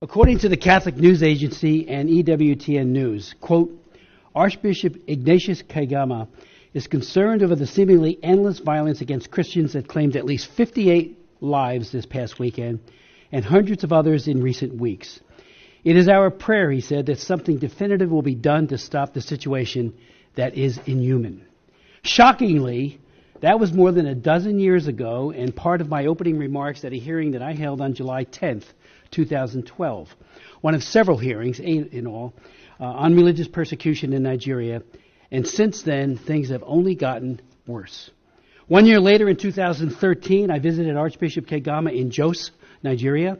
According to the Catholic News Agency and EWTN News, quote, Archbishop Ignatius Kagama is concerned over the seemingly endless violence against Christians that claimed at least 58 lives this past weekend and hundreds of others in recent weeks. It is our prayer, he said, that something definitive will be done to stop the situation that is inhuman. Shockingly, that was more than a dozen years ago and part of my opening remarks at a hearing that I held on July 10th, 2012. One of several hearings, 8 in all, on religious persecution in Nigeria. And since then, things have only gotten worse. 1 year later, in 2013, I visited Archbishop Kagama in Jos, Nigeria.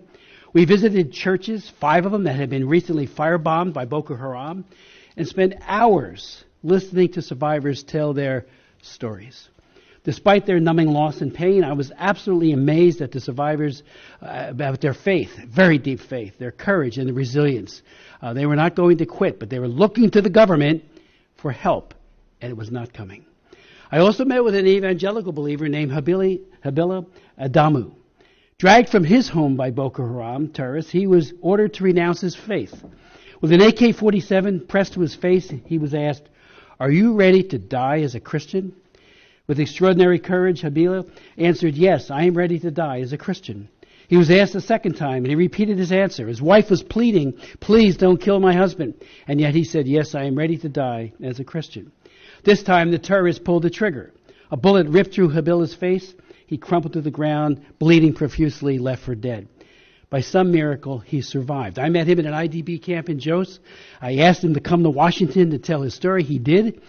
We visited churches, 5 of them that had been recently firebombed by Boko Haram, and spent hours listening to survivors tell their stories. Despite their numbing loss and pain, I was absolutely amazed at the survivors about their faith, very deep faith, their courage and the resilience. They were not going to quit, but they were looking to the government for help, and it was not coming. I also met with an evangelical believer named Habila Adamu. Dragged from his home by Boko Haram terrorists, he was ordered to renounce his faith. With an AK-47 pressed to his face, he was asked, "Are you ready to die as a Christian?" With extraordinary courage, Habila answered, "Yes, I am ready to die as a Christian." He was asked a second time, and he repeated his answer. His wife was pleading, "Please don't kill my husband." And yet he said, "Yes, I am ready to die as a Christian." This time, the terrorist pulled the trigger. A bullet ripped through Habila's face. He crumpled to the ground, bleeding profusely, left for dead. By some miracle, he survived. I met him at an IDP camp in Jos. I asked him to come to Washington to tell his story. He did.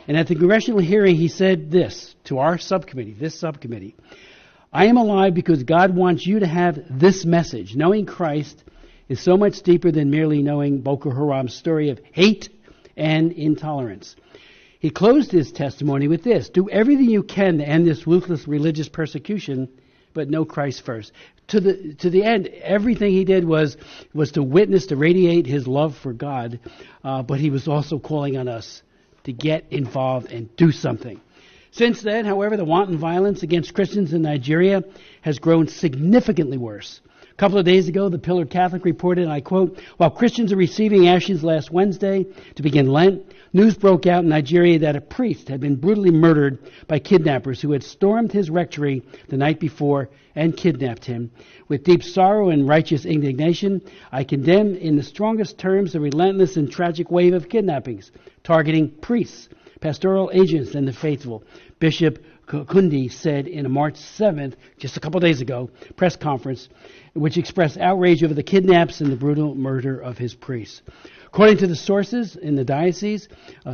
And at the congressional hearing, he said this to our subcommittee, "I am alive because God wants you to have this message. Knowing Christ is so much deeper than merely knowing Boko Haram's story of hate and intolerance." He closed his testimony with this: "Do everything you can to end this ruthless religious persecution, but know Christ first." To the end, everything he did was to witness, to radiate his love for God, but he was also calling on us to get involved and do something. Since then, however, the wanton violence against Christians in Nigeria has grown significantly worse. A couple of days ago, the Pillar Catholic reported, and I quote, "While Christians are receiving ashes last Wednesday to begin Lent, news broke out in Nigeria that a priest had been brutally murdered by kidnappers who had stormed his rectory the night before and kidnapped him. With deep sorrow and righteous indignation, I condemn in the strongest terms the relentless and tragic wave of kidnappings targeting priests, pastoral agents, and the faithful," Bishop Kundi said in a March 7th, just a couple days ago, press conference, which expressed outrage over the kidnaps and the brutal murder of his priests. According to the sources in the diocese,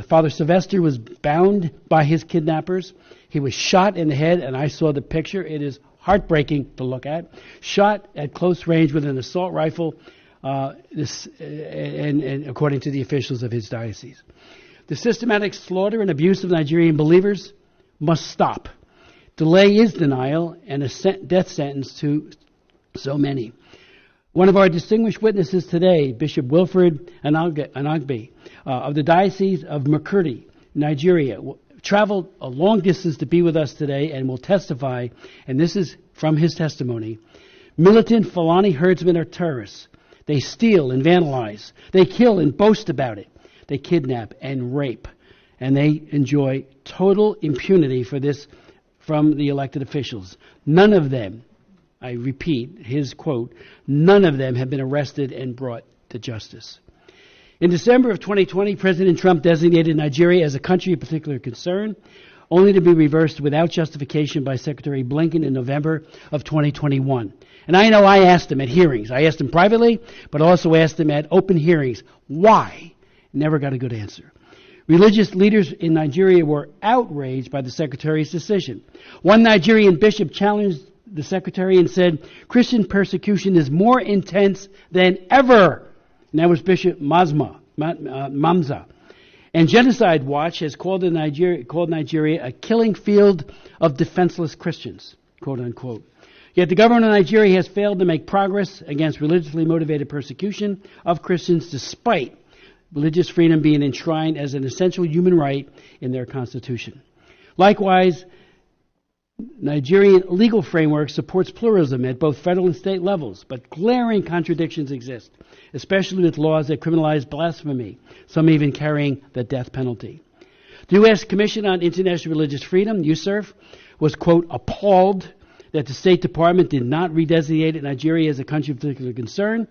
Father Sylvester was bound by his kidnappers. He was shot in the head, and I saw the picture. It is heartbreaking to look at. Shot at close range with an assault rifle, and according to the officials of his diocese. The systematic slaughter and abuse of Nigerian believers must stop. Delay is denial and a death sentence to so many. One of our distinguished witnesses today, Bishop Wilfred Anagbe of the Diocese of Makurdi, Nigeria, traveled a long distance to be with us today and will testify, and this is from his testimony. Militant Fulani herdsmen are terrorists. They steal and vandalize. They kill and boast about it. They kidnap and rape. And they enjoy total impunity for this from the elected officials. None of them, I repeat his quote, none of them have been arrested and brought to justice. In December of 2020, President Trump designated Nigeria as a country of particular concern, only to be reversed without justification by Secretary Blinken in November of 2021. And I know I asked him at hearings. I asked him privately, but also asked him at open hearings. Why? Never got a good answer. Religious leaders in Nigeria were outraged by the Secretary's decision. One Nigerian bishop challenged the Secretary and said, "Christian persecution is more intense than ever." And that was Bishop Mamza. And Genocide Watch has called Nigeria a killing field of defenseless Christians, quote unquote. Yet the government of Nigeria has failed to make progress against religiously motivated persecution of Christians despite religious freedom being enshrined as an essential human right in their constitution. Likewise, Nigerian legal framework supports pluralism at both federal and state levels, but glaring contradictions exist, especially with laws that criminalize blasphemy, some even carrying the death penalty. The U.S. Commission on International Religious Freedom, USCIRF, was, quote, appalled that the State Department did not redesignate Nigeria as a country of particular concern.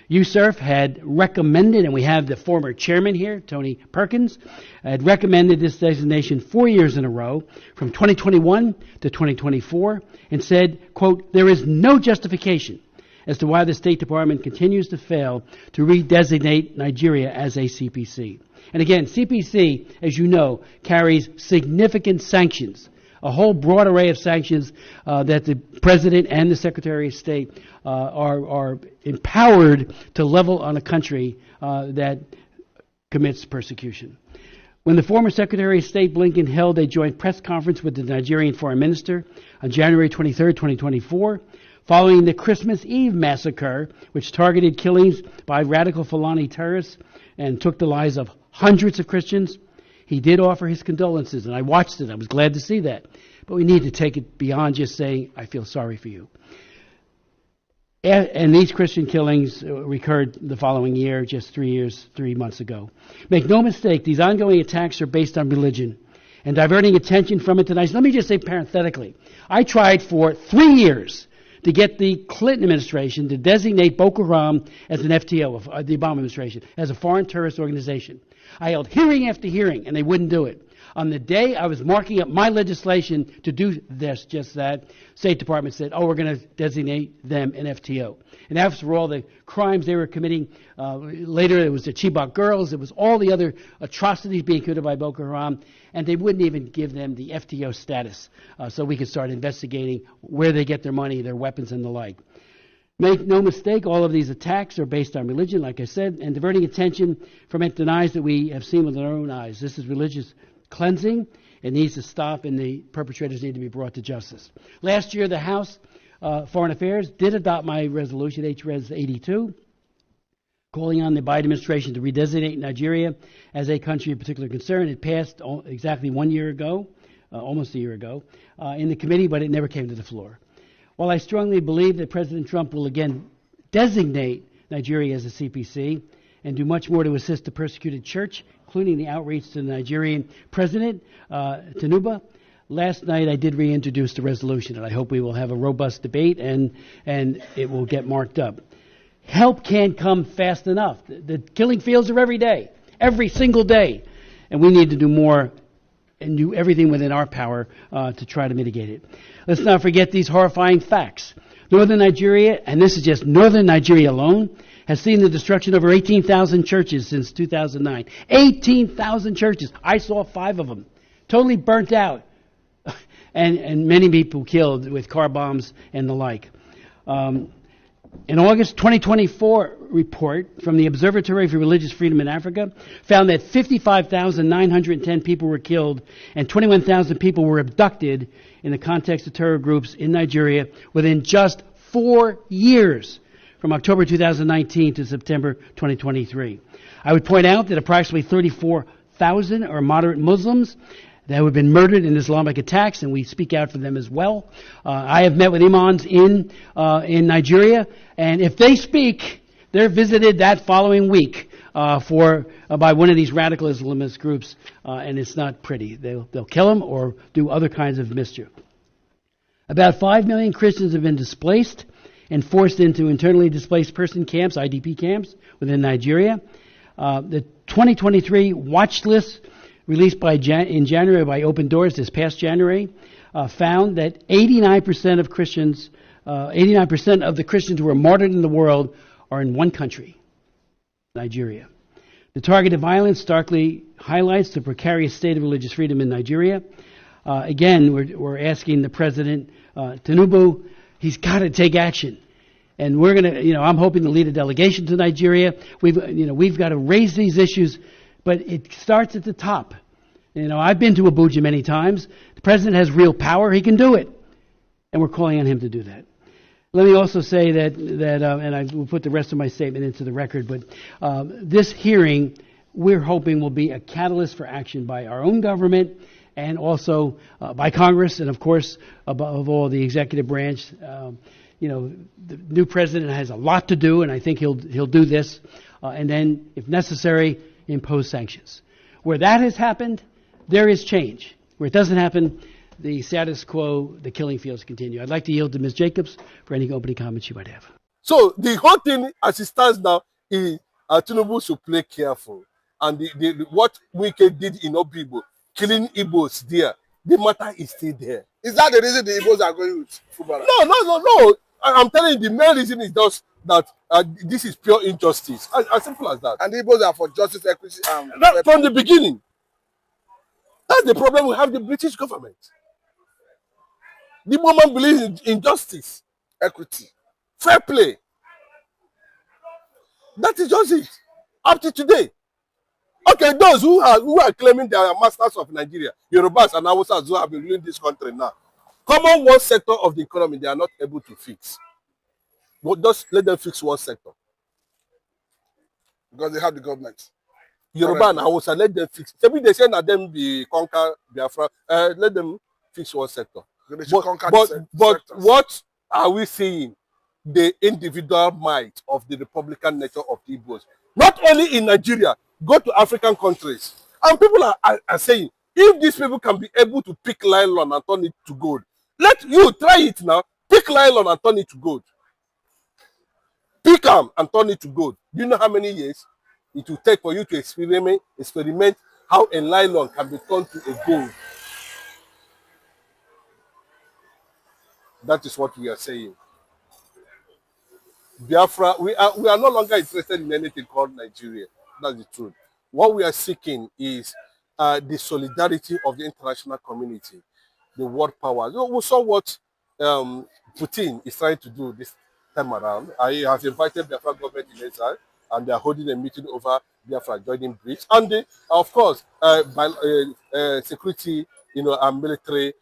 USCIRF had recommended, and we have the former chairman here, Tony Perkins, had recommended this designation 4 years in a row, from 2021 to 2024, and said, quote, there is no justification as to why the State Department continues to fail to redesignate Nigeria as a CPC. And again, CPC, as you know, carries significant sanctions, a whole broad array of sanctions that the President and the Secretary of State are empowered to level on a country that commits persecution. When the former Secretary of State Blinken held a joint press conference with the Nigerian Foreign Minister on January 23, 2024, following the Christmas Eve massacre, which targeted killings by radical Fulani terrorists and took the lives of hundreds of Christians, he did offer his condolences, and I watched it. I was glad to see that. But we need to take it beyond just saying, I feel sorry for you. And these Christian killings recurred the following year, just 3 months ago. Make no mistake, these ongoing attacks are based on religion and diverting attention from it tonight. Let me just say parenthetically, I tried for 3 years to get the Clinton administration to designate Boko Haram as an FTO, of the Obama administration, as a foreign terrorist organization. I held hearing after hearing, and they wouldn't do it. On the day I was marking up my legislation to do this, just that, State Department said, oh, we're going to designate them an FTO. And after all the crimes they were committing, later it was the Chibok girls, it was all the other atrocities being committed by Boko Haram, and they wouldn't even give them the FTO status so we could start investigating where they get their money, their weapons, and the like. Make no mistake, all of these attacks are based on religion, like I said, and diverting attention from it denies that we have seen with our own eyes. This is religious cleansing. It needs to stop, and the perpetrators need to be brought to justice. Last year, the House Foreign Affairs did adopt my resolution, HRES 82, calling on the Biden administration to redesignate Nigeria as a country of particular concern. It passed exactly 1 year ago, almost a year ago, in the committee, but it never came to the floor. While I strongly believe that President Trump will again designate Nigeria as a CPC and do much more to assist the persecuted church, including the outreach to the Nigerian President, Tinubu, last night I did reintroduce the resolution, and I hope we will have a robust debate and it will get marked up. Help can't come fast enough. The killing fields are every day, every single day, and we need to do more and do everything within our power to try to mitigate it. Let's not forget these horrifying facts. Northern Nigeria, and this is just northern Nigeria alone, has seen the destruction of over 18,000 churches since 2009. 18,000 churches. I saw 5 of them. Totally burnt out. and many people killed with car bombs and the like. An August 2024 report from the Observatory for Religious Freedom in Africa found that 55,910 people were killed and 21,000 people were abducted in the context of terror groups in Nigeria within just 4 years, from October 2019 to September 2023. I would point out that approximately 34,000 are moderate Muslims that have been murdered in Islamic attacks, and we speak out for them as well. I have met with imams in Nigeria, and if they speak, they're visited that following week by one of these radical Islamist groups, and it's not pretty. They'll kill them or do other kinds of mischief. About 5 million Christians have been displaced and forced into internally displaced person camps, IDP camps, within Nigeria. The 2023 watch list released in January by Open Doors this past January found that 89% of Christians, 89% of the Christians who were martyred in the world are in one country, Nigeria. The targeted violence starkly highlights the precarious state of religious freedom in Nigeria. Again, we're asking the President, Tinubu, he's got to take action. And we're going to, I'm hoping to lead a delegation to Nigeria. We've got to raise these issues, but it starts at the top. I've been to Abuja many times. The President has real power. He can do it. And we're calling on him to do that. Let me also say that and I will put the rest of my statement into the record, but this hearing, we're hoping will be a catalyst for action by our own government and also by Congress, and of course, above all, the executive branch. The new president has a lot to do, and I think he'll do this, and then, if necessary, impose sanctions. Where that has happened, there is change. Where it doesn't happen, the status quo, the killing fields continue. I'd like to yield to Ms. Jacobs for any opening comments you might have. So the whole thing, as it stands now, is Tinubu should play careful. And what Wike did in Obibo, killing Igbos there, the matter is still there. Is that the reason the Igbos are going with Fubara? No. I'm telling you, the main reason is just that this is pure injustice. As simple as that. And the Igbos are for justice, equity, from the beginning. That's the problem we have with the British government. The woman believes in justice, equity, fair play. That is just it. Up to today. Okay, those who are claiming they are masters of Nigeria, Yorubas and Hausas who have been ruling this country now, common one sector of the economy they are not able to fix. But just let them fix one sector. Because they have the government. Yoruba and Hausa, let them fix. Maybe they say that them be conquer Biafra. Let them fix one sector. But what are we seeing? The individual might of the Republican nature of the Igbos. Not only in Nigeria, go to African countries. And people are saying, if these people can be able to pick nylon and turn it to gold, let you try it now. Pick nylon and turn it to gold. Pick them and turn it to gold. Do you know how many years it will take for you to experiment how a nylon can be turned to a gold? That is what we are saying. Biafra, we are no longer interested in anything called Nigeria. That's the truth. What we are seeking is the solidarity of the international community, the world powers. We saw what Putin is trying to do this time around. He has invited Biafra government in exile, and they are holding a meeting over Biafra joining bridge. And of course, security, and military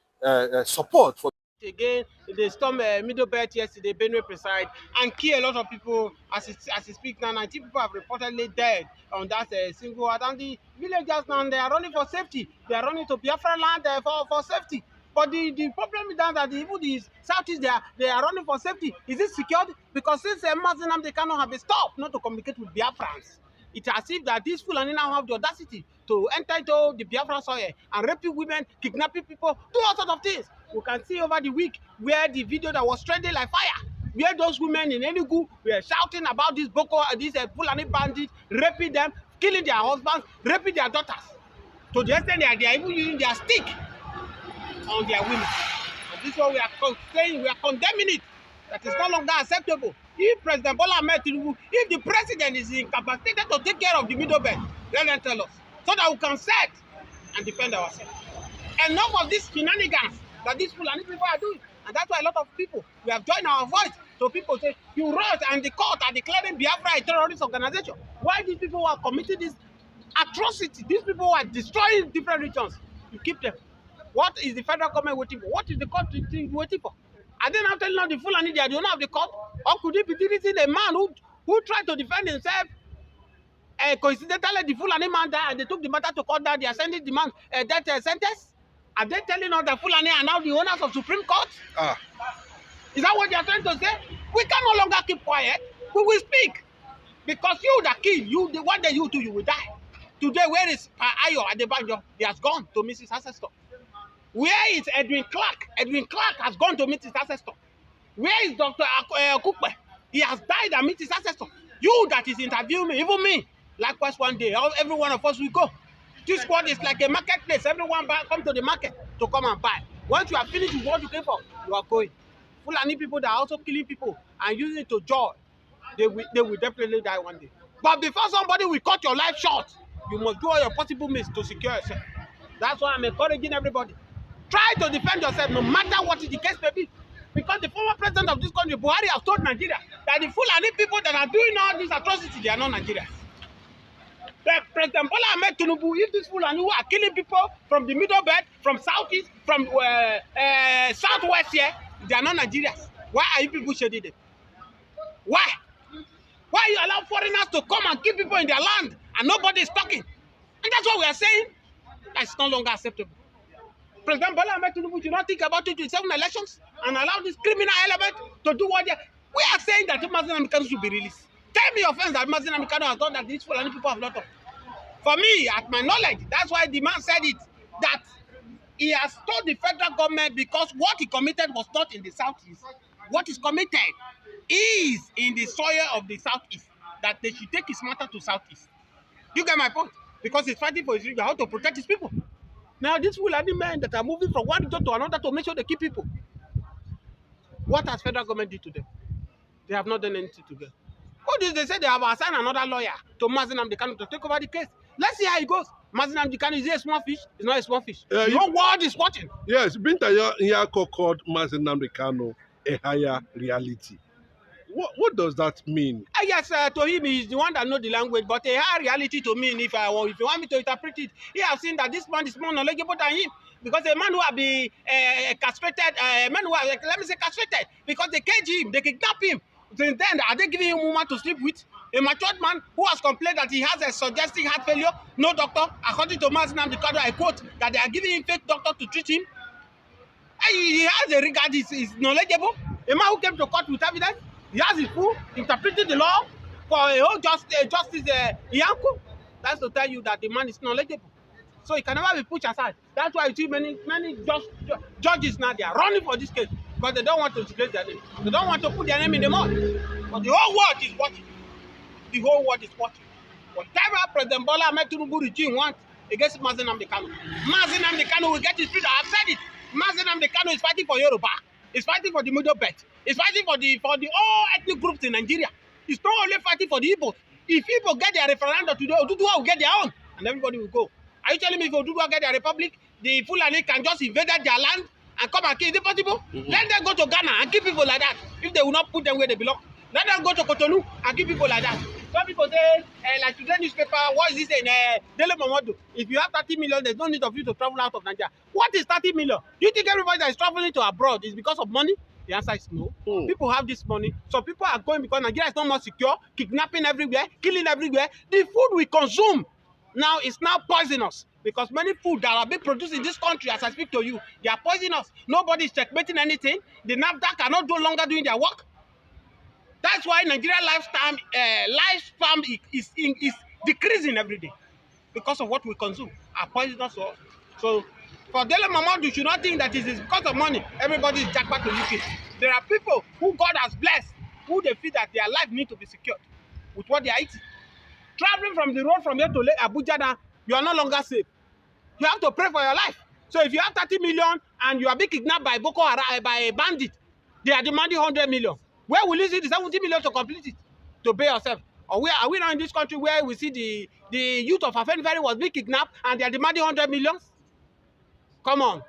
support for. Again, they stormed Middle Belt yesterday, Benue preside, and kill a lot of people. As it speaks now, 90 people have reportedly died on that single ward. And the villagers now, they are running for safety. They are running to Biafra land for safety. But the problem is that even the Southeast, they are running for safety. Is it secured? Because since Mazinam, they cannot have a stop not to communicate with Biafrans. It's as if that these Fulani now have the audacity to enter into the Biafra soil and raping women, kidnapping people, do all sorts of things. You can see over the week where the video that was trending like fire, where those women in Enugu were shouting about these Fulani bandits, raping them, killing their husbands, raping their daughters. To the extent that they are even using their stick on their women. And this is what we are saying, we are condemning it. That is no longer acceptable. If President Bola Ahmed Tinubu, if the president is incapacitated to take care of the Middle Belt, let them tell us, so that we can set and defend ourselves. Enough of these shenanigans that these Fulani people are doing. And that's why a lot of people, we have joined our voice. So people say, you wrote and the court are declaring Biafra a terrorist organization. Why these people who are committing this atrocity, these people who are destroying different regions, you keep them. What is the federal government waiting for? What is the court waiting for? Are they now telling us the Fulani they are the owner of the court? Or could it be this a man who tried to defend himself? Coincidentally, the Fulani man died and they took the matter to court that they are sending the man death sentence? Are they telling us that Fulani are now the owners of Supreme Court? Is that what they are trying to say? We can no longer keep quiet. We will speak. Because you that kill, one day you too, you will die. Today, where is Ayo Adebanjo? He has gone to meet his ancestor. Where is Edwin Clark? Edwin Clark has gone to meet his ancestor. Where is Dr. Kukwe? He has died and meet his ancestor. You that is interviewing me, even me, likewise one day, every one of us will go. This squad is like a marketplace. Everyone come to the market to come and buy. Once you are finished with what you came for, you are going. Fulani people that are also killing people and using it to joy, they will definitely die one day. But before somebody will cut your life short, you must do all your possible means to secure yourself. That's why I'm encouraging everybody. Try to defend yourself no matter what the case may be. Because the former president of this country, Buhari, has told Nigeria that the Fulani people that are doing all these atrocities, they are not Nigerians. President Bola Ahmed Tinubu, if these Fulani who are killing people from the Middle Belt, from Southeast, from Southwest here, they are not Nigerians. Why are you people shading them? Why? Why you allow foreigners to come and kill people in their land and nobody is talking? And that's what we are saying. That's no longer acceptable. President Bola Ahmed Tinubu should not think about 2027 elections and allow this criminal element to do what they are. We are saying that Mazen Amikano should be released. Tell me offense that Mazen Amikano has done that these Fulani people have not done. For me, at my knowledge, that's why the man said it, that he has told the federal government because what he committed was not in the southeast. What is committed is in the soil of the southeast, that they should take his matter to southeast. You get my point? Because he's fighting for his region, how to protect his people. Now, these Fulani men that are moving from one region to another to make sure they keep people. What has federal government did to them? They have not done anything to them. What do they say? They have assigned another lawyer to Mazen Amdekano to take over the case. Let's see how it goes. Mazen Amdekano, is he a small fish? It's not a small fish. The whole world is watching. Yes, Binta Nyako called Mazen Amdekano a higher reality. What does that mean? Yes, to him, he's the one that knows the language, but a higher reality to me, if you want me to interpret it, he has seen that this man is more knowledgeable than him. Because a man who have been castrated, let me say castrated, because they cage him, they kidnap him. Since then, are they giving him a woman to sleep with? A matured man who has complained that he has a suggestive heart failure, no doctor. According to Mazen Amdekano, I quote, that they are giving him fake doctor to treat him. And he has a regard, he's knowledgeable. A man who came to court with evidence, he has his full interpreted the law for a whole justice Iyanku. That's to tell you that the man is knowledgeable. So he can never be pushed aside. That's why you see many judges now, they are running for this case because they don't want to disgrace their name. They don't want to put their name in the mud. But the whole world is watching. The whole world is watching. Whatever President Bola Ahmed Tinubu regime wants against Mazen Amdekano, Mazen Amdekano will get his freedom. I've said it. Mazen Amdekano is fighting for Yoruba. He's fighting for the Middle Belt. He's fighting for the all ethnic groups in Nigeria. He's not only fighting for the Igbos. If people get their referendum today, Oduduwa will get their own, and everybody will go. Are you telling me if Oduduwa get their republic, the Fulani can just invade their land and come and kill? Is it possible? Let them go to Ghana and keep people like that. If they will not put them where they belong, let them go to Cotonou and keep people like that. Some people say, like today's newspaper, what is this in Dele Momodu? If you have 30 million, there's no need of you to travel out of Nigeria. What is 30 million? Do you think everybody that is traveling to abroad is because of money? The answer is no. People have this money. So people are going because Nigeria is not more secure, kidnapping everywhere, killing everywhere. The food we consume now is now poisonous. Because many food that are being produced in this country, as I speak to you, they are poisonous. Nobody is checkmating anything. The NAFDAC are no longer doing their work. That's why Nigerian lifespan is decreasing every day because of what we consume. Are poisonous. So for Dele Momodu, you should not think that it is because of money. Everybody is jackpot to UK. There are people who God has blessed, who they feel that their life need to be secured with what they are eating. Traveling from the road from here to Abuja now, you are no longer safe. You have to pray for your life. So if you have 30 million and you are being kidnapped by Boko Haram, by a bandit, they are demanding 100 million. Where will you see the 70 million to complete it? To pay yourself? Or where are we now in this country where we see the youth of Afenifere was being kidnapped and they are demanding 100 million? Come on.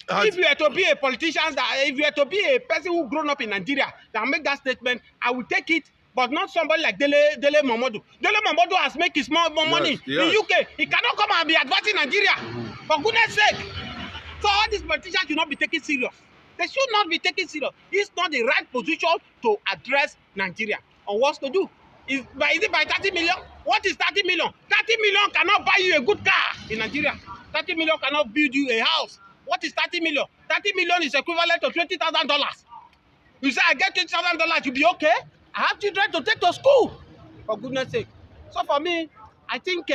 If you are to be a politician, if you are to be a person who grown up in Nigeria that make that statement, I will take it, but not somebody like Dele Momodu. Dele Momodu has made his more money in UK. He cannot come and be advancing Nigeria. For goodness sake. So all these politicians should not be taken serious. They should not be taken serious. It's not the right position to address Nigeria on what to do. Is it by 30 million? What is 30 million? 30 million cannot buy you a good car in Nigeria. 30 million cannot build you a house. What is 30 million? 30 million is equivalent to $20,000. You say, I get $20,000, you'll be okay? I have children to take to school. For goodness sake. So for me, I think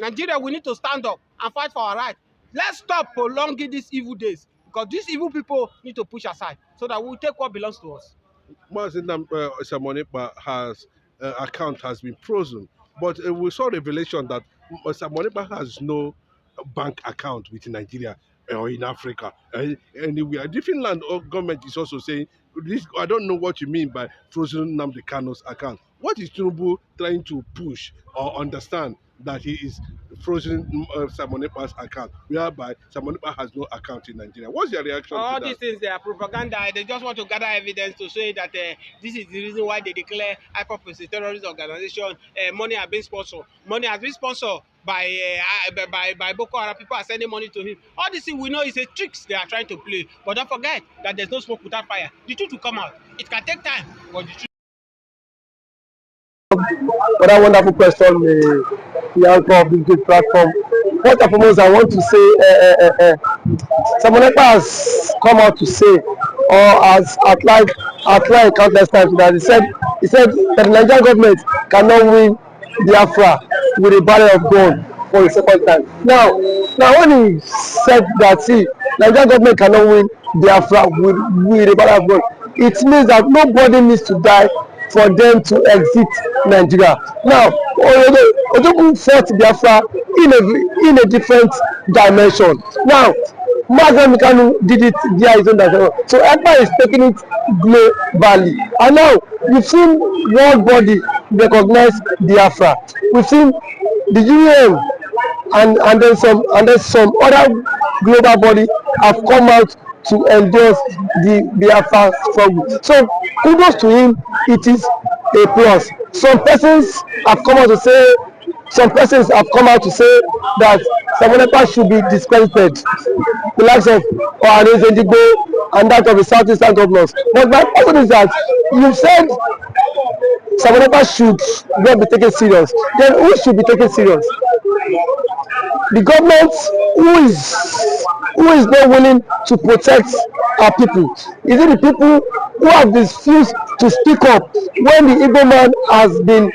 Nigeria, we need to stand up and fight for our rights. Let's stop prolonging these evil days. Because these evil people need to push aside so that we'll take what belongs to us. Mazen Samonipa account has been frozen, but we saw revelation that Samonipa has no bank account within Nigeria or in Africa. Anywhere. Different land or government is also saying, this, I don't know what you mean by frozen Nnamdi Kanu's account. What is Tinubu trying to push or understand that he is frozen Samonipa's account, whereby Samonipa has no account in Nigeria? What's your reaction to that? All these things, they are propaganda. They just want to gather evidence to say that this is the reason why they declare IPOP a terrorist organization. Money has been sponsored. Money has been sponsored by Boko Haram. People are sending money to him. All these things we know is a tricks they are trying to play. But don't forget that there's no smoke without fire. The truth will come out. It can take time, but the truth. For that wonderful question, the anchor of this good platform. first and foremost, I want to say Samonepa has come out to say, or has outlined countless times, that he said that the Nigerian government cannot win Biafra with a barrel of gun for the second time. Now when he said that, see, Nigerian government cannot win Biafra with a barrel of gun, it means that nobody needs to die for them to exit Nigeria. Now, Ojukwu fought Biafra in a different dimension. Now, Mazen Kanu did it via his own dimension. So ECPA is taking it globally. And now, we've seen world body recognize Biafra. We've seen the UN and then some other global body have come out to endorse the Biafra struggle. So kudos to him, it is a plus. Some persons have come out to say that Samonepa should be discredited, the likes of Ohanes Ndigbo and that of the Southeastern governors. But my question is that you said Samonepa should not be taken serious. Then who should be taken serious? The government who is not willing to protect our people? Is it the people who have refused to speak up when the Igbo man has been